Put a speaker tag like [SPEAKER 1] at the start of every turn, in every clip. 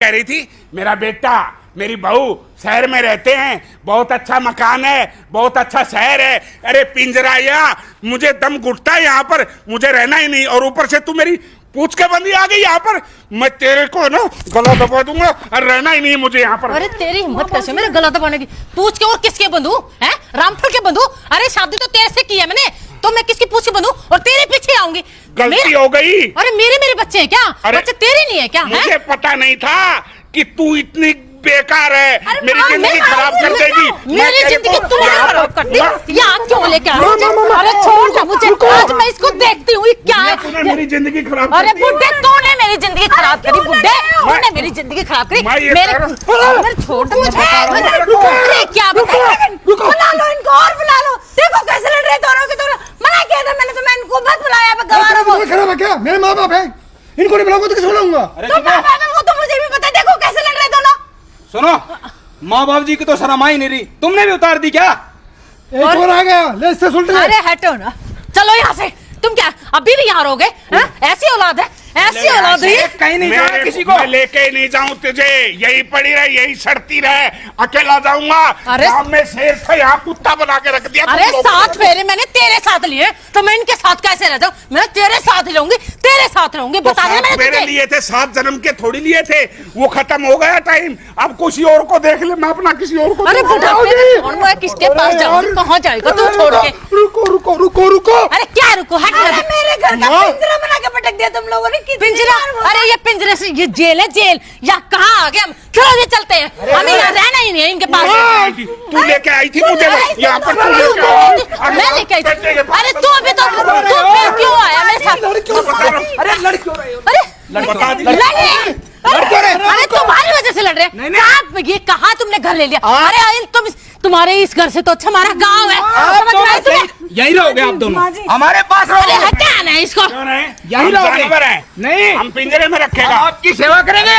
[SPEAKER 1] कह रही थी मेरा बेटा मेरी बहू शहर में रहते हैं, बहुत अच्छा मकान है, बहुत अच्छा शहर है। अरे पिंजरा यहाँ मुझे दम घुटता है यहाँ पर, मुझे रहना ही नहीं। और ऊपर से तू मेरी पूछ के बंदी आ गई यहाँ पर, मैं तेरे को ना गला दबा दूंगा और रहना ही नहीं मुझे यहाँ पर।
[SPEAKER 2] अरे तेरी हिम्मत कैसे मेरे गला दबाने की? पूछ के और किसके बंधु है? रामफल के बंधु? अरे शादी तो तेरे से की है मैंने, तो मैं किसकी पूछ के बंधु और तेरे पीछे आऊंगी?
[SPEAKER 1] गलती हो गई।
[SPEAKER 2] अरे मेरे बच्चे हैं क्या? बच्चे तेरे नहीं है क्या?
[SPEAKER 1] मुझे पता नहीं था कि तू इतनी बेकार है, मेरी जिंदगी खराब कर देगी।
[SPEAKER 2] मेरी जिंदगी तू खराब कर दी। यहाँ क्यों लेके आया? अरे छोड़ ना मुझे, आज मैं इसको देखती हूँ क्या है।
[SPEAKER 1] तूने मेरी जिंदगी खराब।
[SPEAKER 2] अरे बुड्ढे कौन है मेरी जिंदगी खराब करी? बुड्ढे कौन है मेरी जिंदगी खराब करी? मेरे छोड़ दो मुझे। क्या बुला लो इनको और बुला लो। देखो कैसे लड़ रहे दोनों के दोनों। मना किया था मैंने, तो मैं इनको मत बुलाया। मैं गवारा हूँ।
[SPEAKER 3] खराब है क्या? मेरे माँ बाप है, इनको नहीं बुलाऊंगा तो किसको बुलाऊंगा?
[SPEAKER 2] तो माँ बाप है वो तो मुझे भी पता है। देखो कैसे लड़ रहे दोनों।
[SPEAKER 4] सुनो, माँ बाप जी की तो शर्म आई नहीं रही, तुमने भी उतार दी क्या?
[SPEAKER 3] एक और आ गया, ले इससे सुलट ले।
[SPEAKER 2] अरे हटो ना, चलो यहाँ से। तुम क्या अभी भी यहाँ रहोगे? ऐसी औलाद है, ऐसी औलाद है।
[SPEAKER 4] कहीं नहीं जाना किसी को।
[SPEAKER 1] मैं लेके ही नहीं जाऊँ तुझे, यही पड़ी रहे, यही सड़ती रहे, अकेला जाऊंगा।
[SPEAKER 2] अरे
[SPEAKER 1] में शेर था, यहाँ कुत्ता बना के रख दिया।
[SPEAKER 2] अरे 7 फेरे मैंने तेरे साथ लिए, तो मैं इनके साथ कैसे रह जाऊं? मैं तेरे साथ ही रहूंगी, तेरे साथ रहूंगी।
[SPEAKER 1] तो
[SPEAKER 2] बता देना
[SPEAKER 1] मेरे लिए थे, 7 जन्म के थोड़ी लिए थे, वो खत्म हो गया टाइम। अब किसी और को देख ले, मैं अपना किसी और को।
[SPEAKER 2] अरे बुढ़ापे में कौन मैं किसके पास जाऊंगी? कहाँ जाएगा तू छोड़ के?
[SPEAKER 3] रुको रुको रुको रुको।
[SPEAKER 2] अरे क्या रुको? हट मेरे घर का पिंजरा बना के पटक दिया तुम लोगों ने। पिंजरा? अरे ये पिंजरे से ये जेल है, जेल। या कहाँ आ गए हम? चलो ये चलते हैं, हमें यहाँ रहना ही नहीं है इनके पास।
[SPEAKER 1] तू लेके आई थी मुझे यहाँ पर,
[SPEAKER 2] मैं लेके आई थी। अरे तू अभी तो फिर क्यों आया मेरे साथ?
[SPEAKER 4] अरे लड़ क्यों रहे हो?
[SPEAKER 2] अरे अरे तुम्हारी वजह से लड़ रहे हैं। ये कहाँ तुमने घर ले लिया? अरे तुम्हारे इस घर से तो अच्छा हमारा गांव है।
[SPEAKER 4] यही रहोगे आप दोनों, हमारे पास
[SPEAKER 2] अरे
[SPEAKER 4] रहोगे।
[SPEAKER 2] हटाना है इसको।
[SPEAKER 4] यही रहोगे। नहीं,
[SPEAKER 1] हम पिंजरे में रखेगा,
[SPEAKER 4] आपकी सेवा करेंगे।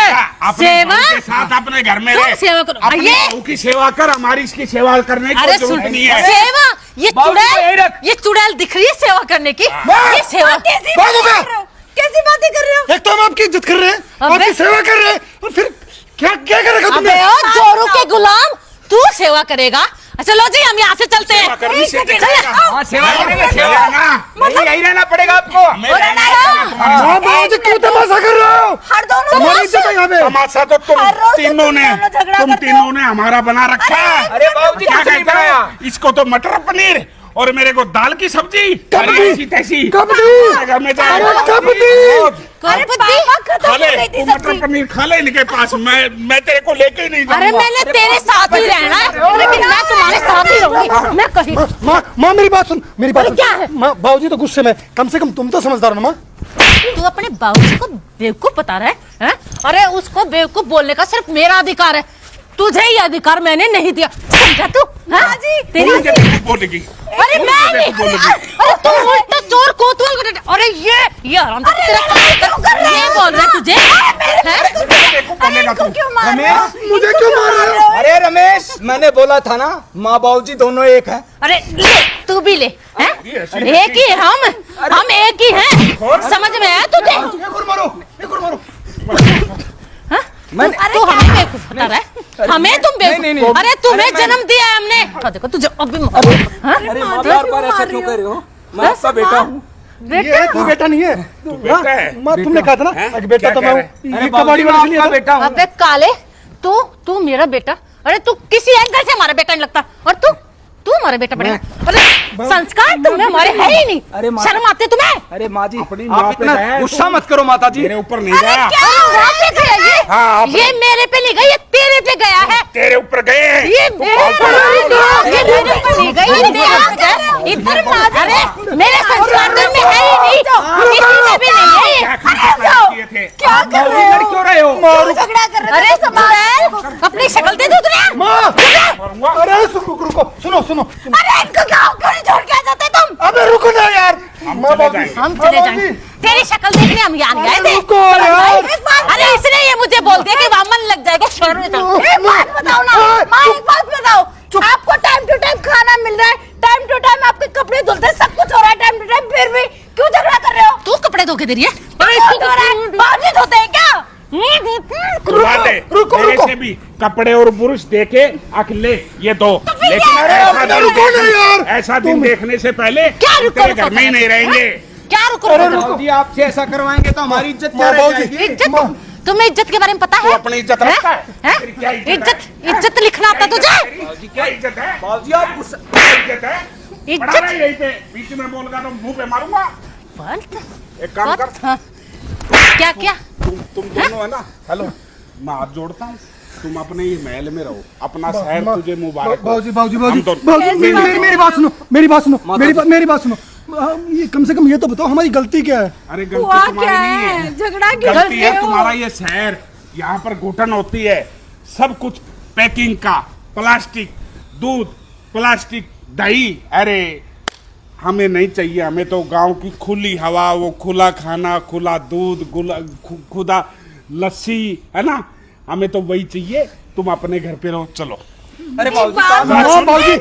[SPEAKER 2] सेवा
[SPEAKER 1] के साथ अपने घर में
[SPEAKER 2] तुम सेवा करो।
[SPEAKER 1] अपनी बहू की सेवा कर, हमारी इसकी सेवा करने की जरूरत नहीं है।
[SPEAKER 2] सेवा? ये चुड़ैल दिख रही है सेवा करने की? ये सेवा कैसी बातें कर रहे हो?
[SPEAKER 3] एक तो हम आपकी इज्जत कर रहे हैं, आपकी सेवा कर रहे हैं, और फिर क्या क्या करेगा तुमने?
[SPEAKER 2] अबे जोरू के गुलाम, तू सेवा करेगा? चलो जी हम यहाँ से चलते हैं।
[SPEAKER 4] हाँ, सेवा करेंगे, सेवा। यही रहना पड़ेगा आपको।
[SPEAKER 3] माँ बाप जी क्यों तमाशा कर रहे हो? हमारी इज्जत है यहाँ पे।
[SPEAKER 1] तमाशा तो तुम तीनों ने हमारा बना रखा है।
[SPEAKER 4] अरे बाबूजी
[SPEAKER 1] क्या
[SPEAKER 4] कुछ नहीं
[SPEAKER 1] कहते
[SPEAKER 4] बनाया।
[SPEAKER 1] हैं? इसको तो मटर पनीर और मेरे को दाल की सब्जी।
[SPEAKER 3] कब दी?
[SPEAKER 1] ऐसी तैसी।
[SPEAKER 3] कब दी?
[SPEAKER 1] घर में
[SPEAKER 3] कब दी?
[SPEAKER 1] खा ले, तू मटर पनीर खा ले इनके पास। मैं तेरे को लेके ही नहीं जाऊंगा।
[SPEAKER 2] अरे मैंने तेरे साथ ही रहना है, लेकिन मैं तुम्हारे साथ ही रहूंगी। मैं कहीं
[SPEAKER 3] माँ मेरी बात सुन, मेरी बात
[SPEAKER 2] अरे क्या है?
[SPEAKER 3] माँ बाबूजी तो गुस्से में, कम से कम तुम तो समझदार हो ना माँ।
[SPEAKER 2] तू अपने बाबूजी को बेवकूफ बता रहा है? अरे उसको बेवकूफ बोलने का सिर्फ मेरा अधिकार है, तुझे ये अधिकार मैंने नहीं दिया। समझा तू? तेरी
[SPEAKER 1] बोलेगी।
[SPEAKER 2] अरे मैं नहीं। अरे तू उल्टा चोर कोतवाल कर। अरे ये आराम से ये बोल रहा है तुझे?
[SPEAKER 4] रमेश,
[SPEAKER 3] मुझे क्यों मार रहे हो?
[SPEAKER 4] अरे रमेश, मैंने बोला था ना, माँ बाबू जी दोनों एक हैं।
[SPEAKER 2] अरे ले तू भी ले। एक ही है हम एक ही हैं। समझ में आया तुझे?
[SPEAKER 3] एक और मारो, एक और मारो।
[SPEAKER 2] तू हमें बेवकूफ बता रहा है? हमें तुम बेवकूफ? अरे तुम्हें जन्म दिया है हमने। देखो तुझे अभी
[SPEAKER 4] अरे माँ बार ऐसा क्यों कर रहे हो? मैं आपका बेटा हूँ।
[SPEAKER 3] ये तू बेटा नहीं है,
[SPEAKER 1] बेटा है।
[SPEAKER 3] माँ तुमने कहा था ना कि बेटा तो मैं हूँ।
[SPEAKER 4] अरे
[SPEAKER 3] कबाड़ी वाले से लिया था।
[SPEAKER 4] बेटा हूँ।
[SPEAKER 2] अबे काले, तू मेरा बेटा? अरे तू किसी एंगल से हमारा बेटा नहीं लगता, और तू हमारा बेटा बनेगा? अरे संस्कार तुम्हें हमारे है ही नहीं।
[SPEAKER 4] अरे
[SPEAKER 2] शर्म आती है तुम्हें?
[SPEAKER 4] अरे माँ जी,
[SPEAKER 1] अपनी माँ
[SPEAKER 4] आप
[SPEAKER 1] पे
[SPEAKER 4] इतना
[SPEAKER 1] गए।
[SPEAKER 4] गुस्सा मत करो माता जी।
[SPEAKER 1] मेरे ऊपर नहीं गया।
[SPEAKER 2] हाँ, ये मेरे पे नहीं गया, ये तेरे पे गया है।
[SPEAKER 1] तेरे ऊपर गए।
[SPEAKER 2] ये मेरे ऊपर नहीं गया, ये तेरे पे गया। इधर अरे मेरे संस्कार तो में है ही नहीं, किसी में भी नहीं है ये।
[SPEAKER 4] क्या कर रहे हो? लड़ क्यों रहे हो?
[SPEAKER 2] झगड़ा कर रहे? अरे संभाल, अपनी शक्ल दे दो तुझे।
[SPEAKER 3] माँ, अरे रुको, सुनो।
[SPEAKER 2] अरे इनको गाँव क्यों नहीं छोड़ के आ जाते तुम?
[SPEAKER 3] अबे रुको ना यार। माँ बाप
[SPEAKER 2] हम चले जाएंगे। तेरी शक्ल देखने हम यहाँ गए थे।
[SPEAKER 3] रुको यार।
[SPEAKER 2] अरे इसने ये मुझे बोल दिया कि वहाँ मन लग जाएगा। शर्म नहीं आता। एक बात बताओ ना माँ, एक बात बताओ। आपको टाइम टू टाइम खाना मिल रहा है, टाइम टू टाइम आपके कपड़े धुलते हैं, सब कुछ हो रहा है टाइम टू टाइम, फिर भी क्यों झगड़ा कर रहे हो? तू कपड़े धो के दे रही है? बाबूजी धोते हैं क्या?
[SPEAKER 1] धुलवा दे।
[SPEAKER 3] रुको,
[SPEAKER 1] मेरे
[SPEAKER 3] रुको।
[SPEAKER 1] से भी कपड़े और बुरुश देके अकेले ये दो, लेकिन
[SPEAKER 2] क्या?
[SPEAKER 1] ऐसा
[SPEAKER 3] अरे
[SPEAKER 1] दिन
[SPEAKER 3] रुको ना यार।
[SPEAKER 1] ऐसा दिन देखने से पहले
[SPEAKER 2] क्या रुको,
[SPEAKER 1] तेरे
[SPEAKER 2] रुको,
[SPEAKER 1] घर में ही नहीं रहेंगे।
[SPEAKER 2] क्या रुको
[SPEAKER 3] अरे
[SPEAKER 2] रुको?
[SPEAKER 3] रुको।
[SPEAKER 4] जी आपसे ऐसा करवाएंगे तो हमारी इज्जत क्या
[SPEAKER 3] माँ,
[SPEAKER 4] रह
[SPEAKER 3] बाबूजी।
[SPEAKER 4] जाएगी?
[SPEAKER 2] इज्जत, तुम्हें इज्जत के बारे में पता
[SPEAKER 1] तू
[SPEAKER 2] है?
[SPEAKER 1] अपनी इज्जत रखता है?
[SPEAKER 2] हैं?
[SPEAKER 1] तेरी क्या इज्जत है?
[SPEAKER 2] इज्जत लिखना आता तुझे?
[SPEAKER 1] क्या इज्जत है?
[SPEAKER 4] बाबूजी आप गुस्सा
[SPEAKER 1] क्या इज्जत है?
[SPEAKER 2] इज्जत?
[SPEAKER 1] पढ़ा रहा है यहीं पे, बीच में बोलगा तो मुंह पे मारूंगा। एक काम कर,
[SPEAKER 2] हाँ। क्या क्या?
[SPEAKER 1] तुम दोनों है ना, हेलो, मैं हाथ जोड़ता हूँ, तुम अपने ही महल में रहो, अपना शहर तुझे मुबारक हो।
[SPEAKER 3] बाबूजी बाबूजी
[SPEAKER 1] हम
[SPEAKER 3] बाबूजी
[SPEAKER 1] दोनों-
[SPEAKER 3] बाबूजी, मेरी बात सुनो, मेरी बात सुनो, मेरी बात सुनो। ये कम से कम ये तो बताओ हमारी गलती क्या है?
[SPEAKER 1] अरे गलती तुम्हारी नहीं है,
[SPEAKER 2] झगड़ा क्यों
[SPEAKER 1] गलती है
[SPEAKER 2] करते हो?
[SPEAKER 1] तुम्हारा ये शहर, यहाँ पर घुटन होती है, सब कुछ पैकिंग का, प्लास्टिक, दूध, प्लास्टिक, दही, अरे हमें नहीं चाहिए, हमें तो गांव की खुली हवा, वो खुला खाना, खुला दूध, खुदा लस्सी, है ना, हमें तो वही चाहिए। तुम अपने घर पे रहो, चलो।
[SPEAKER 4] अरे बाबूजी
[SPEAKER 3] हाँ बाबूजी,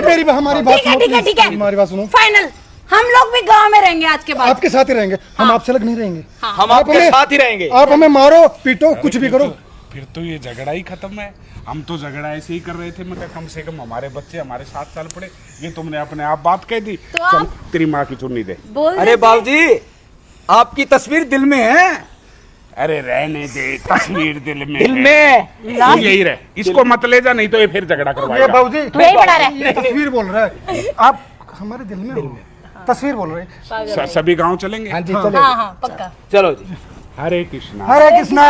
[SPEAKER 3] मेरी हमारी बात सुनो,
[SPEAKER 2] ठीक है, ठीक है।
[SPEAKER 3] हमारी बात सुनो।
[SPEAKER 2] फाइनल, हम लोग भी गांव में रहेंगे आज के बाद।
[SPEAKER 3] आपके साथ ही रहेंगे, हम आपसे अलग नहीं रहेंगे।
[SPEAKER 4] हम आपके साथ ही रहेंगे।
[SPEAKER 3] आप हमें मारो पीटो कुछ भी करो।
[SPEAKER 1] फिर तो ये झगड़ा ही खत्म है। हम तो झगड़ा ऐसे ही कर रहे थे, मैं कम से कम हमारे बच्चे हमारे साथ चल पड़े, ये तुमने अपने आप बात कह दी।
[SPEAKER 2] तो
[SPEAKER 1] चल,
[SPEAKER 2] आप-
[SPEAKER 1] तेरी माँ की चुन्नी दे।
[SPEAKER 2] बोल
[SPEAKER 4] अरे बाबूजी आपकी तस्वीर दिल में है।
[SPEAKER 1] अरे रहने दे, तस्वीर दिल में
[SPEAKER 4] दिल
[SPEAKER 1] है।
[SPEAKER 4] में
[SPEAKER 1] तू यही रहे, इसको मत ले जा, नहीं तो ये फिर झगड़ा
[SPEAKER 3] ये
[SPEAKER 1] करवाएगा।
[SPEAKER 3] बाबूजी
[SPEAKER 2] वही बड़ा रहे।
[SPEAKER 3] ये तस्वीर बोल रहा है, आप हमारे दिल में हो। तस्वीर बोल रहे हैं।
[SPEAKER 1] सभी गांव चलेंगे।
[SPEAKER 4] हाँ जी
[SPEAKER 2] हाँ हाँ पक्का।
[SPEAKER 4] चलो जी।
[SPEAKER 1] हरे कृष्णा।
[SPEAKER 3] हरे कृष्णा।